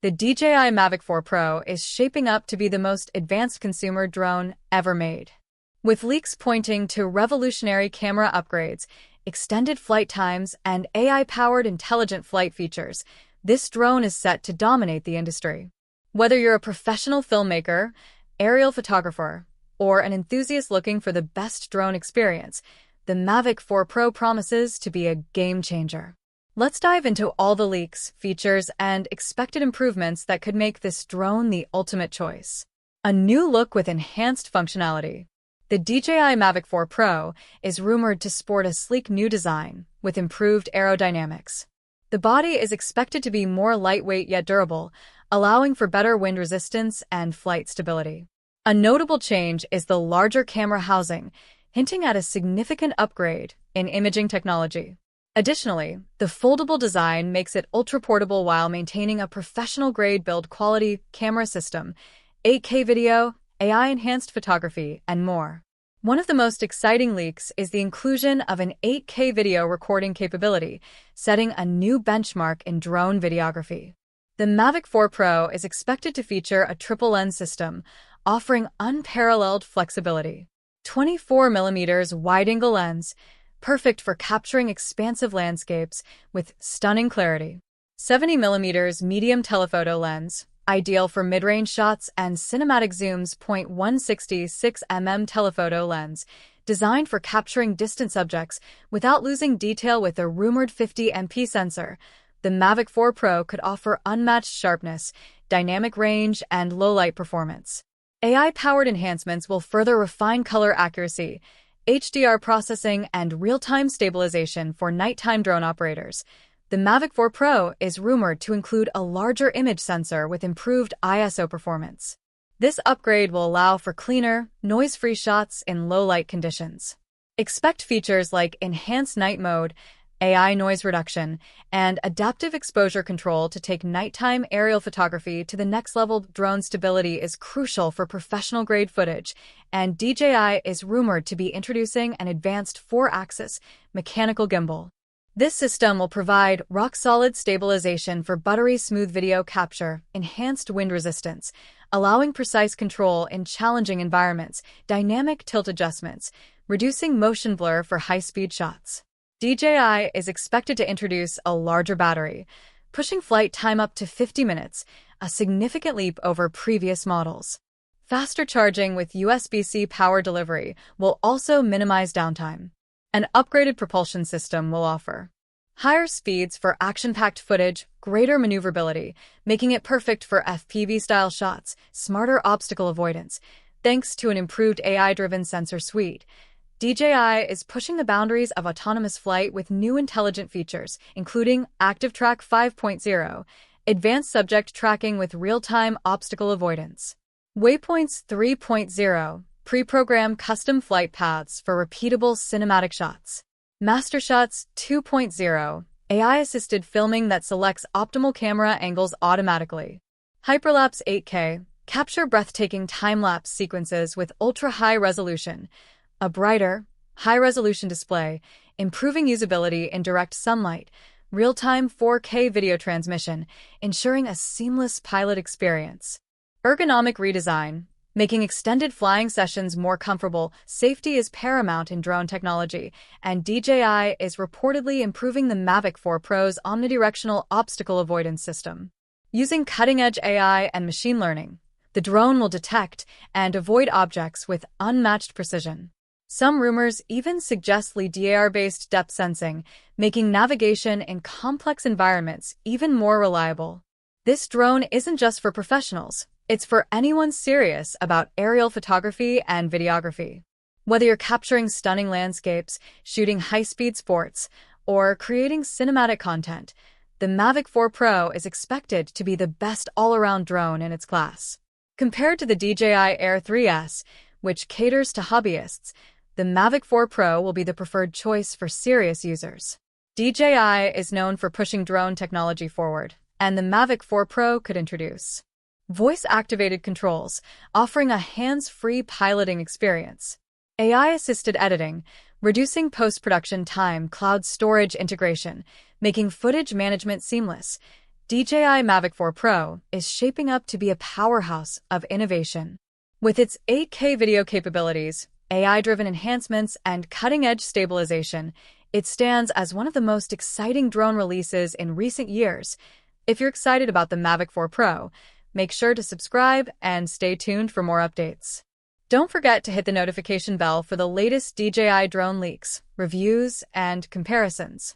The DJI Mavic 4 Pro is shaping up to be the most advanced consumer drone ever made. With leaks pointing to revolutionary camera upgrades, extended flight times, and AI-powered intelligent flight features, this drone is set to dominate the industry. Whether you're a professional filmmaker, aerial photographer, or an enthusiast looking for the best drone experience, the Mavic 4 Pro promises to be a game-changer. Let's dive into all the leaks, features, and expected improvements that could make this drone the ultimate choice. A new look with enhanced functionality. The DJI Mavic 4 Pro is rumored to sport a sleek new design with improved aerodynamics. The body is expected to be more lightweight yet durable, allowing for better wind resistance and flight stability. A notable change is the larger camera housing, hinting at a significant upgrade in imaging technology. Additionally, the foldable design makes it ultra-portable while maintaining a professional-grade build quality camera system, 8K video, AI-enhanced photography, and more. One of the most exciting leaks is the inclusion of an 8K video recording capability, setting a new benchmark in drone videography. The Mavic 4 Pro is expected to feature a triple lens system, offering unparalleled flexibility. 24mm wide-angle lens, perfect for capturing expansive landscapes with stunning clarity. 70mm medium telephoto lens, ideal for mid-range shots, and cinematic zooms. 166mm telephoto lens, designed for capturing distant subjects without losing detail. With a rumored 50MP sensor, the Mavic 4 Pro could offer unmatched sharpness, dynamic range, and low-light performance. AI-powered enhancements will further refine color accuracy, HDR processing, and real-time stabilization for nighttime drone operators. The Mavic 4 Pro is rumored to include a larger image sensor with improved ISO performance. This upgrade will allow for cleaner, noise-free shots in low-light conditions. Expect features like enhanced night mode, AI noise reduction, and adaptive exposure control to take nighttime aerial photography to the next level. Drone stability is crucial for professional-grade footage, and DJI is rumored to be introducing an advanced 4-axis mechanical gimbal. This system will provide rock-solid stabilization for buttery-smooth video capture, enhanced wind resistance, allowing precise control in challenging environments, dynamic tilt adjustments, reducing motion blur for high-speed shots. DJI is expected to introduce a larger battery, pushing flight time up to 50 minutes, a significant leap over previous models. Faster charging with USB-C power delivery will also minimize downtime. An upgraded propulsion system will offer higher speeds for action-packed footage, greater maneuverability, making it perfect for FPV-style shots, smarter obstacle avoidance. Thanks to an improved AI-driven sensor suite, DJI is pushing the boundaries of autonomous flight with new intelligent features, including Active Track 5.0, advanced subject tracking with real-time obstacle avoidance, Waypoints 3.0, pre-programmed custom flight paths for repeatable cinematic shots, Master Shots 2.0, AI-assisted filming that selects optimal camera angles automatically, Hyperlapse 8K, capture breathtaking time-lapse sequences with ultra-high resolution, a brighter, high-resolution display, improving usability in direct sunlight, real-time 4K video transmission, ensuring a seamless pilot experience. Ergonomic redesign, making extended flying sessions more comfortable. Safety is paramount in drone technology, and DJI is reportedly improving the Mavic 4 Pro's omnidirectional obstacle avoidance system. Using cutting-edge AI and machine learning, the drone will detect and avoid objects with unmatched precision. Some rumors even suggest LiDAR-based depth sensing, making navigation in complex environments even more reliable. This drone isn't just for professionals, it's for anyone serious about aerial photography and videography. Whether you're capturing stunning landscapes, shooting high-speed sports, or creating cinematic content, the Mavic 4 Pro is expected to be the best all-around drone in its class. Compared to the DJI Air 3S, which caters to hobbyists, the Mavic 4 Pro will be the preferred choice for serious users. DJI is known for pushing drone technology forward, and the Mavic 4 Pro could introduce voice-activated controls, offering a hands-free piloting experience, AI-assisted editing, reducing post-production time, cloud storage integration, making footage management seamless, DJI Mavic 4 Pro is shaping up to be a powerhouse of innovation. With its 8K video capabilities, AI-driven enhancements, and cutting-edge stabilization, it stands as one of the most exciting drone releases in recent years. If you're excited about the Mavic 4 Pro, make sure to subscribe and stay tuned for more updates. Don't forget to hit the notification bell for the latest DJI drone leaks, reviews, and comparisons.